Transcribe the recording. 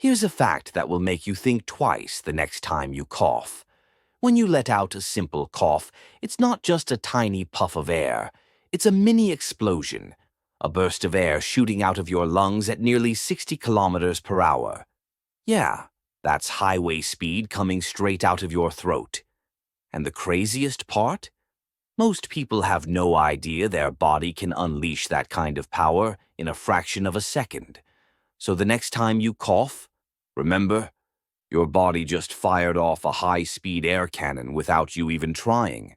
Here's a fact that will make you think twice the next time you cough. When you let out a simple cough, it's not just a tiny puff of air. It's a mini explosion, a burst of air shooting out of your lungs at nearly 60 kilometers per hour. Yeah, that's highway speed coming straight out of your throat. And the craziest part? Most people have no idea their body can unleash that kind of power in a fraction of a second. So the next time you cough, remember, your body just fired off a high-speed air cannon without you even trying.